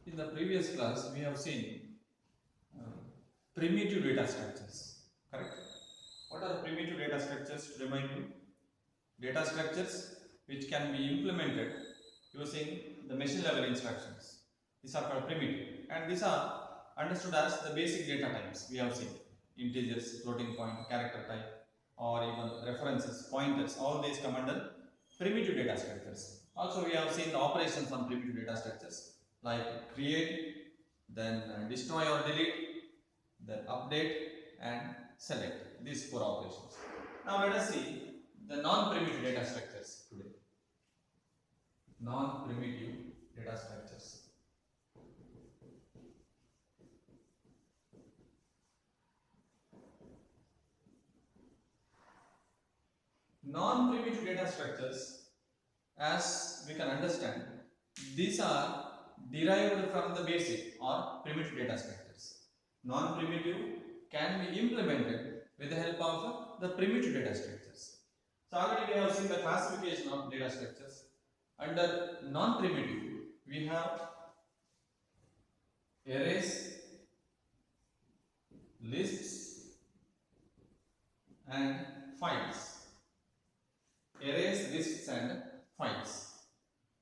In the previous class, we have seen uh, primitive data structures. Correct? What are the primitive data structures? To remind you, data structures which can be implemented using the machine level instructions. These are called primitive, and these are understood as the basic data types. We have seen integers, floating point, character type, or even references, pointers. All these come under primitive data structures. Also, we have seen the operations on primitive data structures like create, then destroy or delete, then update and select. These four operations. Now let us see the non-primitive data structures today. Non-primitive data structures. Non-primitive data structures, as we can understand, these are derived from the basic or primitive data structures. Non-primitive can be implemented with the help of the primitive data structures. So already we have seen the classification of data structures. Under non-primitive, we have arrays, lists, and files. Arrays, lists, and files.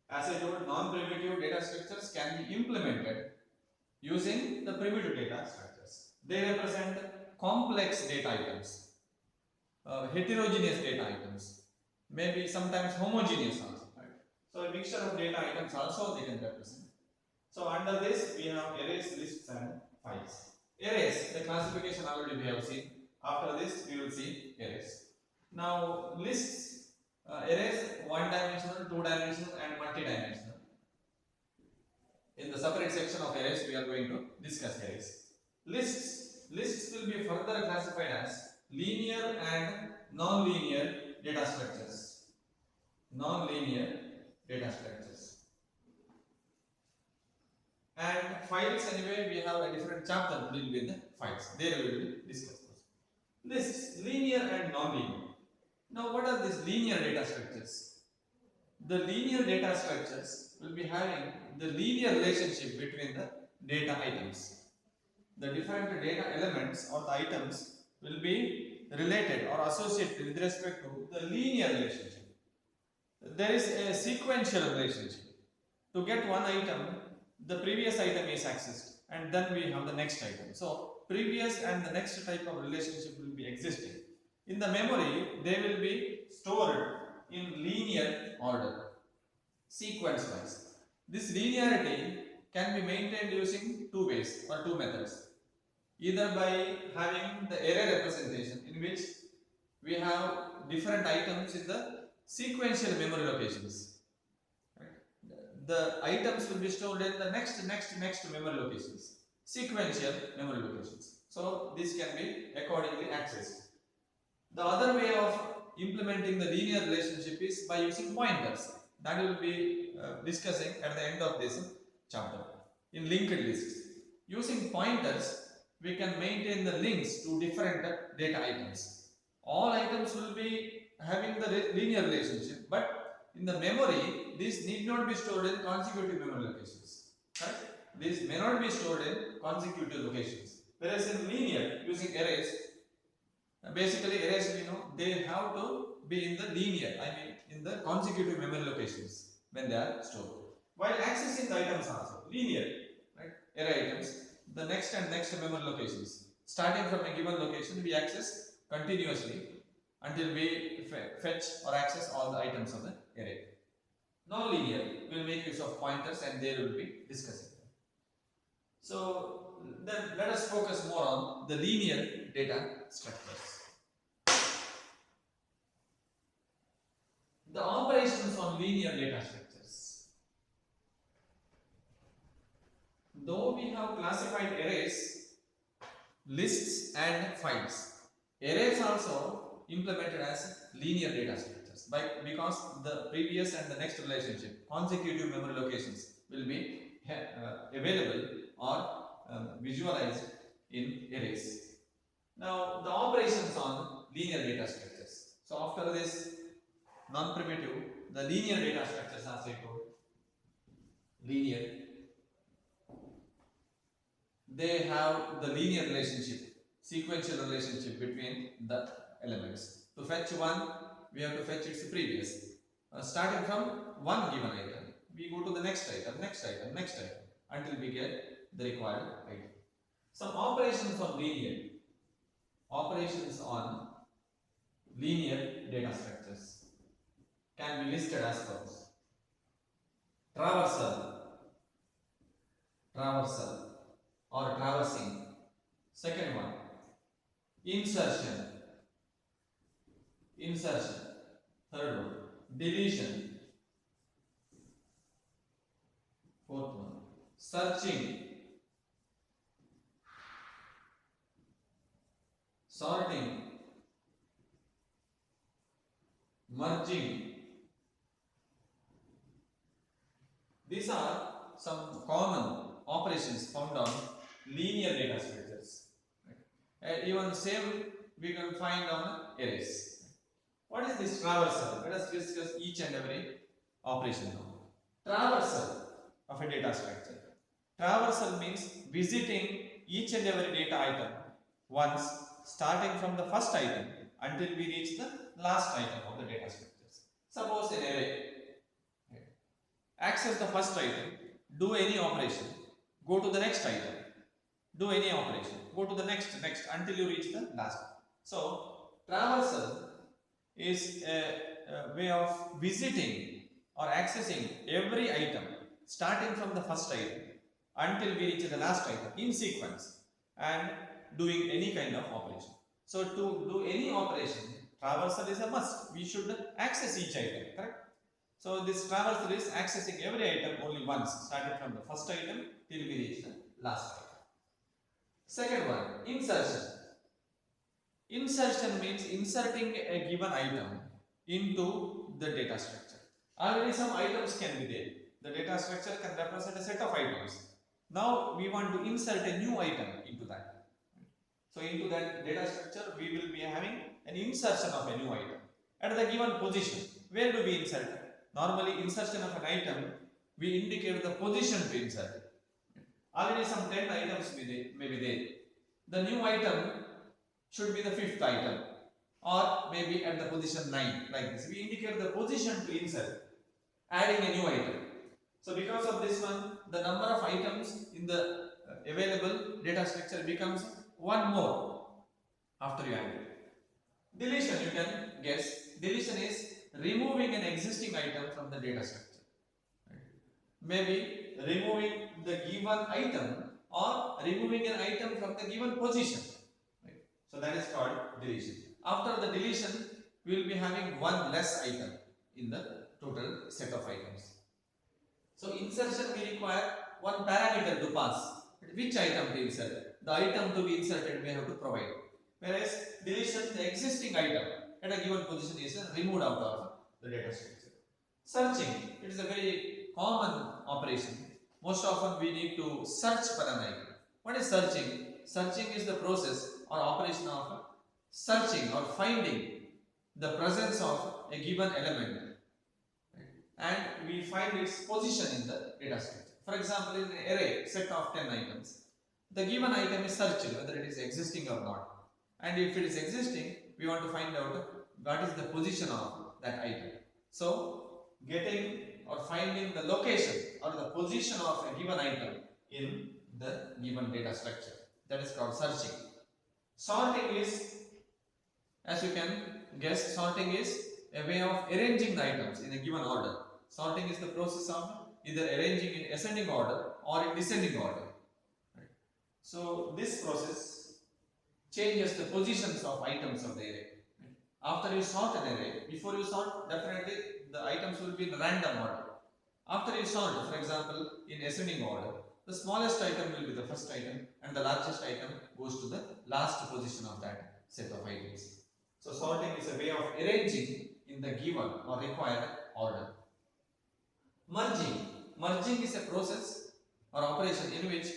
As I told, non-primitive data structures can be implemented using the primitive data structures. They represent complex data items, heterogeneous data items, maybe sometimes homogeneous also. Right? So a mixture of data items also they can represent. So under this we have arrays, lists, and files. Arrays, the classification already we have seen. After this we will see arrays. Now lists. Arrays one-dimensional, two-dimensional, and multi-dimensional. In the separate section of arrays, we are going to discuss arrays. Lists will be further classified as linear and non-linear data structures. Non-linear data structures. And files, anyway, we have a different chapter dealing with the files. There we will discuss those. Lists, linear and non-linear. Now, what are these linear data structures? The linear data structures will be having the linear relationship between the data items. The different data elements or the items will be related or associated with respect to the linear relationship. There is a sequential relationship. To get one item, the previous item is accessed and then we have the next item. So, previous and the next type of relationship will be existing. In the memory, they will be stored in linear order, sequence wise. This linearity can be maintained using two ways or two methods. Either by having the array representation, in which we have different items in the sequential memory locations. The items will be stored in the next memory locations, sequential memory locations. So this can be accordingly accessed. The other way of implementing the linear relationship is by using pointers. That we will be discussing at the end of this chapter in linked lists. Using pointers, we can maintain the links to different data items. All items will be having the linear relationship, but in the memory, this need not be stored in consecutive memory locations. Right? This may not be stored in consecutive locations. Whereas in linear, using arrays, basically arrays, they have to be in the linear, in the consecutive memory locations when they are stored. While accessing the items also, linear, right? Array items, the next and next memory locations. Starting from a given location, we access continuously until we fetch or access all the items of the array. Non-linear, we will make use of pointers and they will be discussing. So then let us focus more on the linear data structures. The operations on linear data structures. Though we have classified arrays, lists and files, arrays also implemented as linear data structures because the previous and the next relationship, consecutive memory locations, will be available or visualized in arrays. Now the operations on linear data structures. So after this non-primitive, the linear data structures, as I told, linear they have the linear relationship, sequential relationship between the elements. To fetch one, we have to fetch its previous. Starting from one given item, we go to the next item, next item, next item, until we get the required item. Some operations on linear data structures can be listed as follows. Traversal or traversing. Second one, insertion. Third one, deletion. Fourth one, searching, sorting, merging. These are some common operations found on linear data structures. Even same we can find on arrays. What is this traversal? Let us discuss each and every operation now. Traversal of a data structure. Traversal means visiting each and every data item once, starting from the first item until we reach the last item of the data structures. Suppose an array. Access the first item, do any operation, go to the next item, do any operation, go to the next until you reach the last. So, traversal is a way of visiting or accessing every item starting from the first item until we reach the last item in sequence and doing any kind of operation. So, to do any operation, traversal is a must. We should access each item, correct? So, this traversal is accessing every item only once, starting from the first item till we reach the last item. Second one, insertion. Insertion means inserting a given item into the data structure. Already some items can be there. The data structure can represent a set of items. Now we want to insert a new item into that. So into that data structure we will be having an insertion of a new item at the given position. Where do we insert it? Normally insertion of an item, we indicate the position to insert it. Already some 10 items may be there. The new item should be the 5th item or maybe at the position 9, like this. We indicate the position to insert, adding a new item. So because of this one, the number of items in the available data structure becomes one more after you add it. Deletion, you can guess. Deletion is removing an existing item from the data structure. Maybe removing the given item or removing an item from the given position. So that is called deletion. After the deletion, we will be having one less item in the total set of items. So insertion we require one parameter to pass. Which item to insert? The item to be inserted we have to provide. Whereas deletion, the existing item at a given position is removed out of the data structure. Searching, it is a very common operation. Most often we need to search for an item. What is searching? Searching is the process or operation of searching or finding the presence of a given element, and we find its position in the data structure. For example, in an array set of 10 items, the given item is searched whether it is existing or not, and if it is existing, we want to find out what is the position of that item. So, getting or finding the location or the position of a given item in the given data structure, that is called searching. Sorting is, as you can guess, sorting is a way of arranging the items in a given order. Sorting is the process of either arranging in ascending order or in descending order. Right. So this process changes the positions of items of the array. Right. After you sort an array, before you sort, definitely the items will be in random order. After you sort, for example, in ascending order, the smallest item will be the first item and the largest item goes to the last position of that set of items. So sorting is a way of arranging in the given or required order. Merging. Merging is a process or operation in which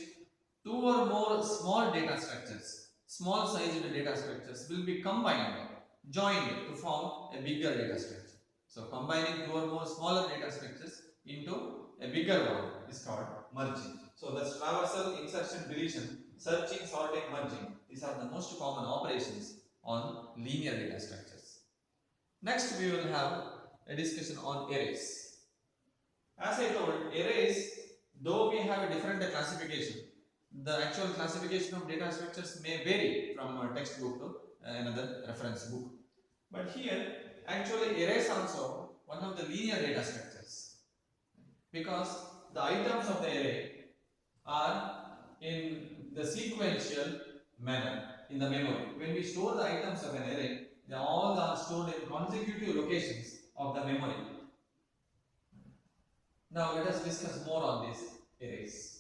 two or more small data structures, small sized data structures will be combined, joined to form a bigger data structure. So combining two or more smaller data structures into a bigger one is called merging. So the traversal, insertion, deletion, searching, sorting, merging. These are the most common operations on linear data structures. Next, we will have a discussion on arrays. As I told, arrays, though we have a different classification, the actual classification of data structures may vary from a textbook to another reference book. But here, actually, arrays also one of the linear data structures, because the items of the array are in the sequential manner in the memory. When we store the items of an array, they all are stored in consecutive locations of the memory. Now let us discuss more on these arrays.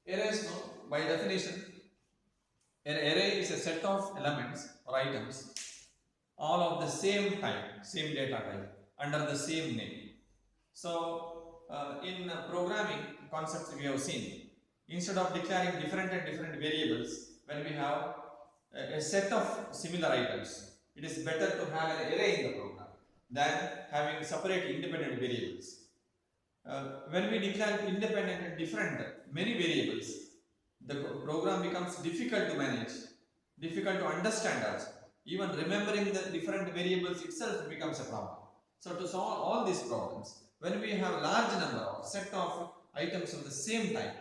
Arrays, no, by definition, an array is a set of elements or items, all of the same type, same data type, under the same name. So, in programming concepts we have seen, instead of declaring different variables, when we have a set of similar items, it is better to have an array in the program than having separate independent variables. When we declare independent and different many variables, the program becomes difficult to manage, difficult to understand also. Even remembering the different variables itself becomes a problem. So to solve all these problems, when we have large number of set of items of the same type,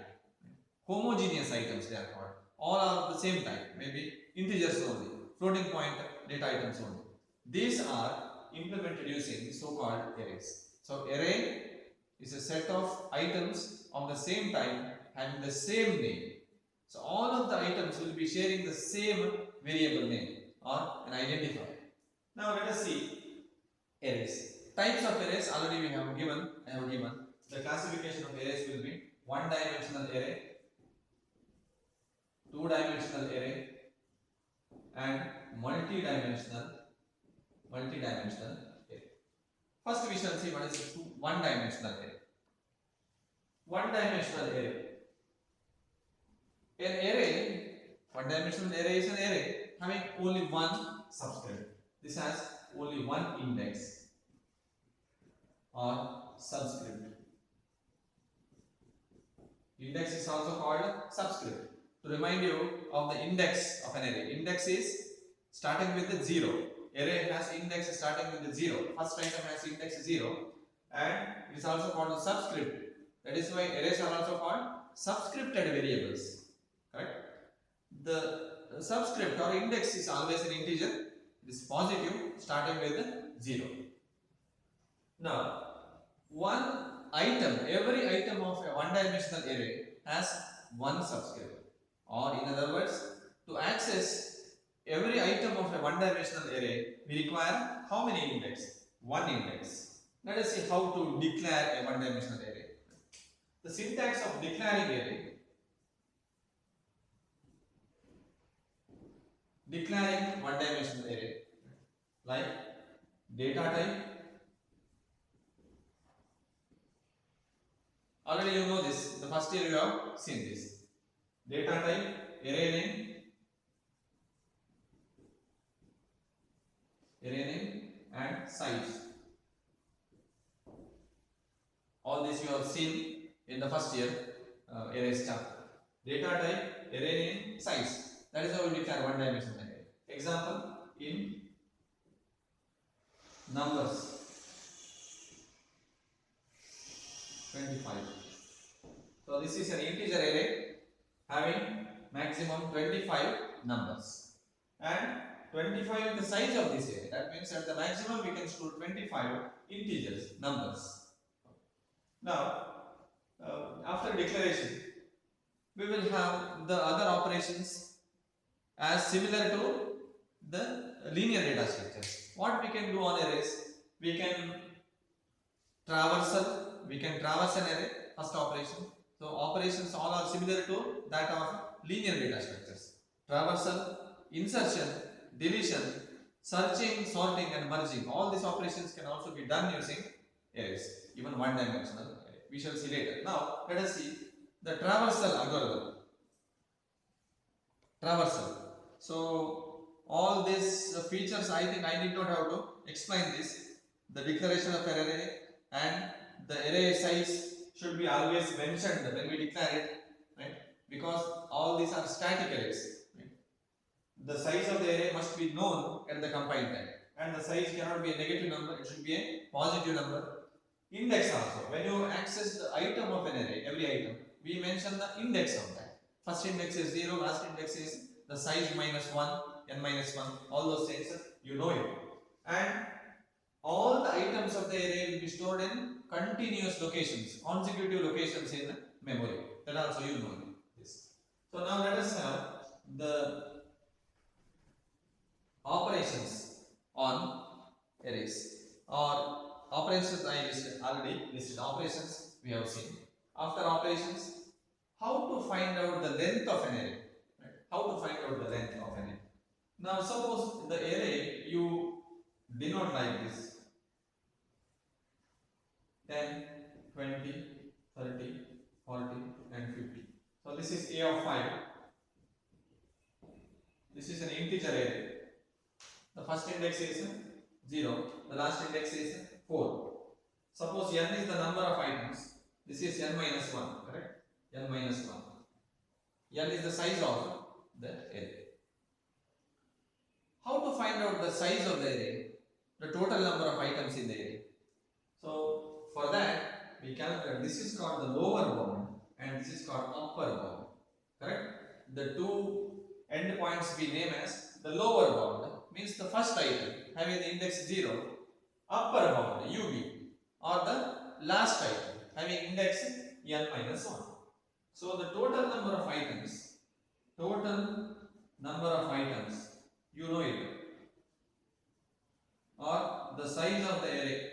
homogeneous items they are called, all are of the same type, maybe integers only, floating point data items only. These are implemented using so-called arrays. So array is a set of items of the same type having the same name. So all of the items will be sharing the same variable name or an identifier. Now let us see arrays. Types of arrays already we have given. I have given. The classification of arrays will be one-dimensional array, two-dimensional array, and multi-dimensional array. First, we shall see what is one-dimensional array. One-dimensional array. An array, one-dimensional array is an array having only one subscript. This has only one index or subscript. Index is also called subscript. To remind you of the index of an array, index is starting with the 0. Array has index starting with the 0. First item has index 0, and it is also called a subscript. That is why arrays are also called subscripted variables. Correct? The subscript or index is always an integer. It is positive, starting with 0. Now, one item, every item of a one-dimensional array has one subscript. Or in other words, to access every item of a one-dimensional array, we require how many index? One index. Let us see how to declare a one-dimensional array. The syntax of declaring array. Declaring one-dimensional array, like data type. Already you know this. The first year you have seen this. Data type, array name, and size. All this you have seen in the first year arrays chapter. Data type, array name, size. That is how we declare one-dimensional array. Example in numbers 25. So this is an integer array having maximum 25 numbers, and 25 is the size of this array. That means at the maximum we can store 25 integers, numbers. Now, after declaration, we will have the other operations as similar to the linear data structures. What we can do on arrays? We can traverse an array, first operation. So operations all are similar to that of linear data structures. Traversal, insertion, deletion, searching, sorting, and merging. All these operations can also be done using arrays, even one-dimensional array. We shall see later. Now let us see the traversal algorithm. Traversal. So all these features, I think I need not have to explain this. The declaration of an array and the array size should be always mentioned when we declare it, right? Because all these are static arrays. Right? The size of the array must be known at the compile time, and the size cannot be a negative number; it should be a positive number. Index also. When you access the item of an array, every item, we mention the index of that. First index is 0, last index is the size minus 1, n minus 1, all those things, you know it. And all the items of the array will be stored in continuous locations, consecutive locations in memory. That also you know this. So now let us have the operations on arrays, or operations I already listed. Operations we have seen. After operations, how to find out the length of an array? Right? How to find out the length of an array? Now suppose the array you denote like this: 10, 20, 30, 40 and 50. So this is A of 5. This is an integer array. The first index is 0, the last index is 4. Suppose n is the number of items. This is n minus 1, correct? N minus 1. N is the size of the array. How to find out the size of the array? The total number of items in the array. So for that we calculate. This is called the lower bound and this is called upper bound. Correct? The two endpoints we name as the lower bound means the first item having the index 0, upper bound UB, or the last item having index n minus 1. So the total number of items, you know it, or the size of the array,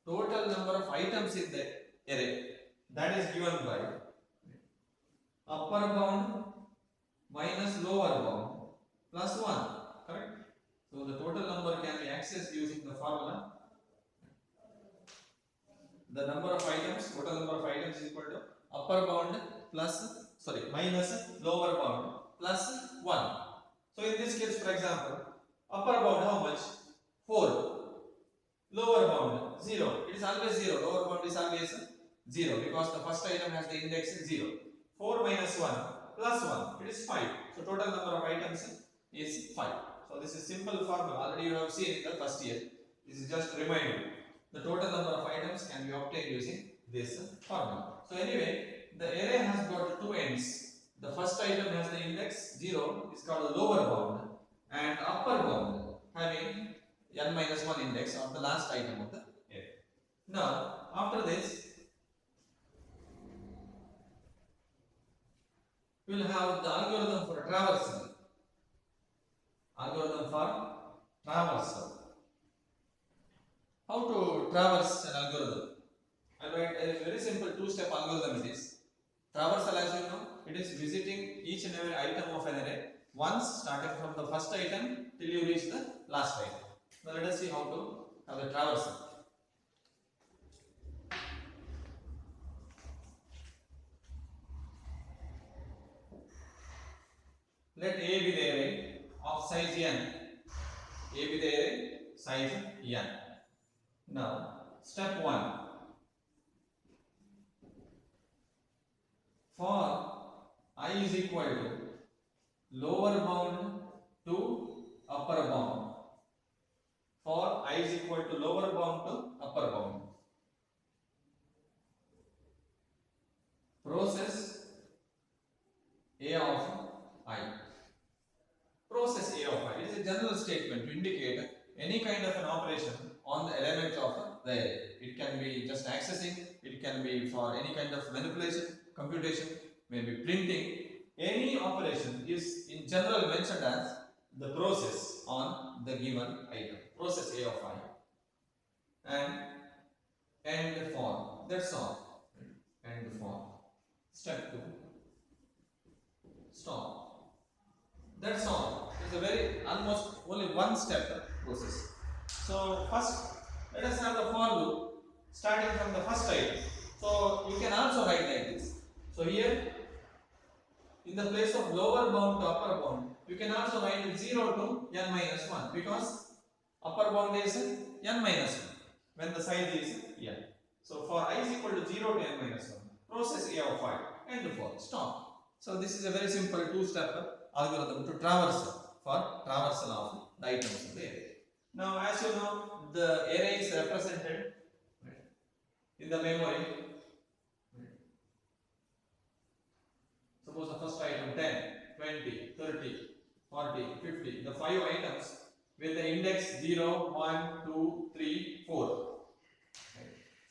total number of items in the array, that is given by upper bound minus lower bound plus 1, correct? So the total number can be accessed using the formula. The number of items, total number of items is equal to upper bound minus lower bound plus 1. So in this case, for example, upper bound how much? 4. Lower bound 0. It is always 0. Lower bound is always 0 because the first item has the index 0. 4 minus 1 plus 1. It is 5. So total number of items is 5. So this is simple formula. Already you have seen in the first year. This is just reminder. The total number of items can be obtained using this formula. So anyway, the array has got two ends. The first item has the index 0, is called the lower bound, and upper bound having n minus 1 index of the last item of the array. Now, after this, we will have the algorithm for traversal. How to traverse an algorithm? I write a very simple two-step algorithm. It is traversal, as you know, it is visiting each and every item of an array once, starting from the first item till you reach the last item. Now let us see how to have the traversal. Let A be the array of size n. A be the array size n. Now, step 1. For I is equal to lower bound to upper bound. For I is equal to lower bound to upper bound. Process A of I. Process A of I is a general statement to indicate any kind of an operation on the element of the array. It can be just accessing, it can be for any kind of manipulation, computation, maybe printing. Any operation is in general mentioned as the process on the given item. Process A of I. And end for. That's all. End for. Step 2. Stop. That's all. It's a very almost only one step process. So first, let us have the for loop starting from the first item. So you can also write like this. So here, in the place of lower bound to upper bound, you can also write 0 to n minus 1 because upper bound is n minus 1 when the size is n. So for I is equal to 0 to n minus 1, process A of 5 and for stop. So this is a very simple two-step algorithm to traversal for traversal of the items of the array. Now as you know, the array is represented in the memory. Suppose the first item 10, 20, 30, 40, 50, the 5 items with the index 0, 1, 2, 3, 4.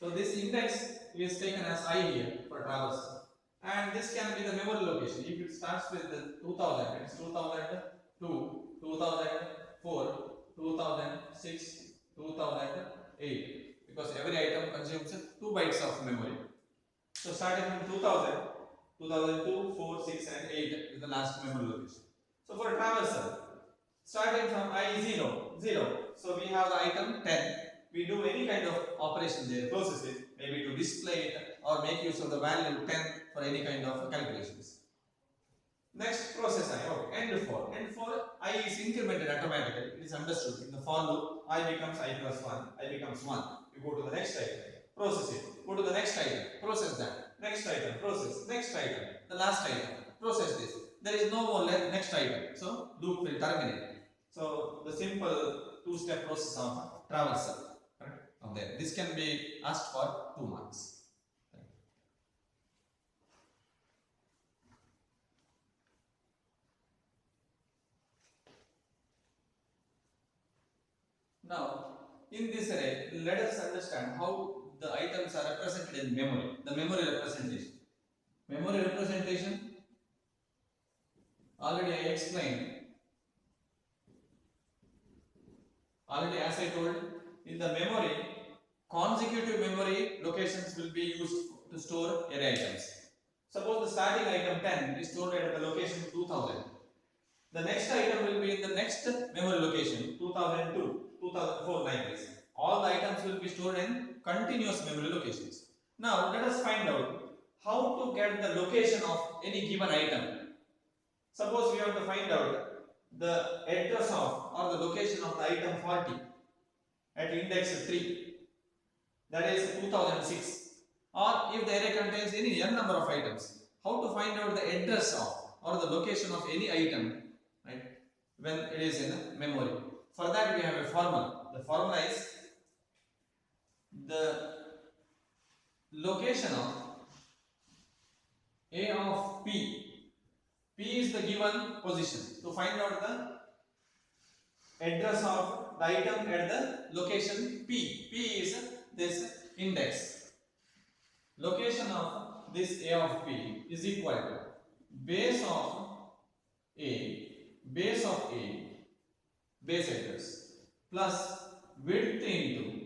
So this index is taken as I here for traversal, and this can be the memory location. If it starts with the 2000, it's 2002, 2004, 2006, 2008, because every item consumes 2 bytes of memory. So starting from 2000, 2002, 4, 6 and 8 is the last memory location. So for traversal, starting from I 0, 0. So we have the item 10. We do any kind of operation there, process it, maybe to display it or make use of the value 10 for any kind of calculations. Next, process I, okay, end for. End for I is incremented automatically. It is understood. In the for loop, I becomes I plus 1, I becomes 1. You go to the next item, process it. Go to the next item, process that. Next item, process. Next item, the last item, process this. There is no more next item. So loop will terminate. So the simple two-step process of traversal. There. This can be asked for 2 marks. Now, in this array, let us understand how the items are represented in memory. The memory representation. Memory representation, already I explained. Already as I told, in the memory, consecutive memory locations will be used to store array items. Suppose the starting item 10 is stored at the location 2000. The next item will be in the next memory location 2002, 2004 like this. All the items will be stored in continuous memory locations. Now let us find out how to get the location of any given item. Suppose we have to find out the address of or the location of the item 40 at index 3, that is 2006, or if the array contains any n number of items, how to find out the address of or the location of any item, right, when it is in memory. For that we have a formula. The formula is the location of A of P. P is the given position. To find out the address of the item at the location P. P is this index. Location of this A of P is equal to base of A, base address plus width into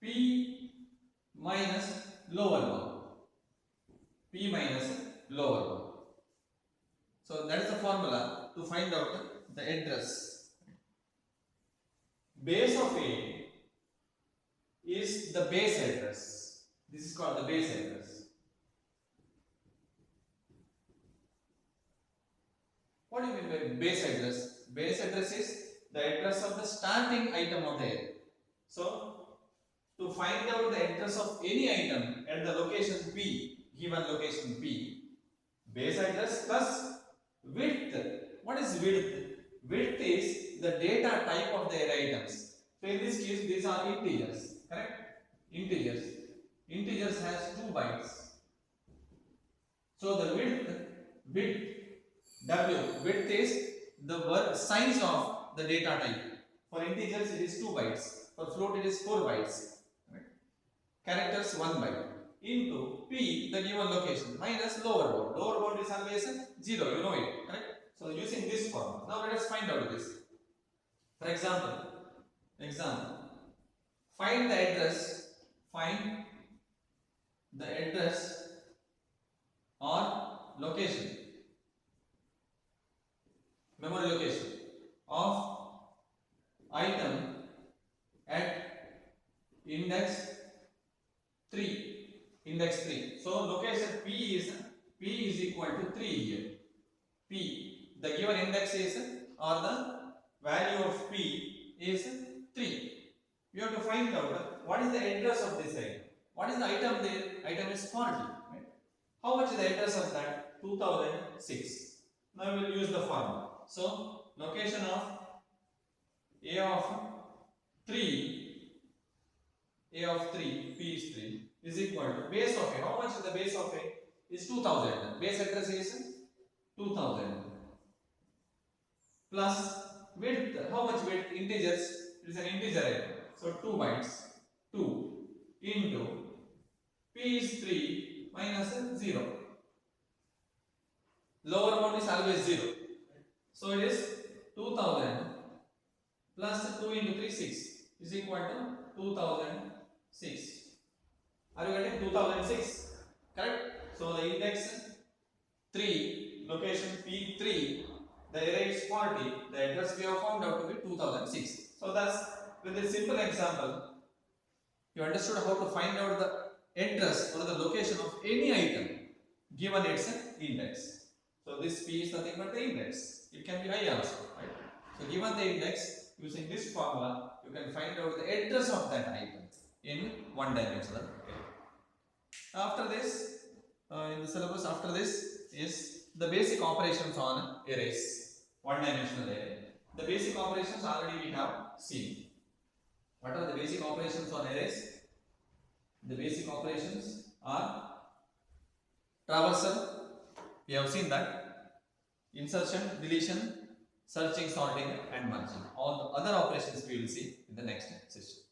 P minus lower bound. P minus lower bound. So that is the formula to find out the address. Base of A is the base address. This is called the base address. What do you mean by base address? Base address is the address of the starting item of the array. So to find out the address of any item at the location P, given location P, base address plus width. What is width? Width is the data type of the array items. So in this case, these are integers, correct? Integers. Integers has 2 bytes. So the width is the word size of the data type. For integers it is 2 bytes. For float it is 4 bytes. Right? Characters 1 byte. Into P, the given location, minus lower bound. Lower bound is always 0, you know it, correct? So using this formula. Now let us find out this. For example, find the address or location, memory location of item at index 3. So location P is equal to 3 here. P the given index is or the value of P is 3. You have to find out what is the address of this item. What is the item there? Item is 40. Right? How much is the address of that? 2006. Now we will use the formula. So location of A of 3, P is 3 is equal to base of A. How much is the base of A? Is 2000. Base address is 2000 plus width. How much width? Integers. It is an integer item. So 2 bytes. 2 into P is 3 minus 0. Lower bound is always 0. So it is 2000 plus 2 into 3, 6 is equal to 2006. Are you getting 2006? Correct? So the index 3, location P3, the array is 40, the address we have found out to be 2006. So thus, with this simple example, you understood how to find out the address or the location of any item given its index. So this P is nothing but the index. It can be I also, right? So given the index, using this formula, you can find out the address of that item in one-dimensional array. After this, in the syllabus, after this is the basic operations on arrays, one-dimensional array. The basic operations already we have seen. What are the basic operations on arrays? The basic operations are traversal. We have seen that. Insertion, deletion, searching, sorting and merging. All the other operations we will see in the next session.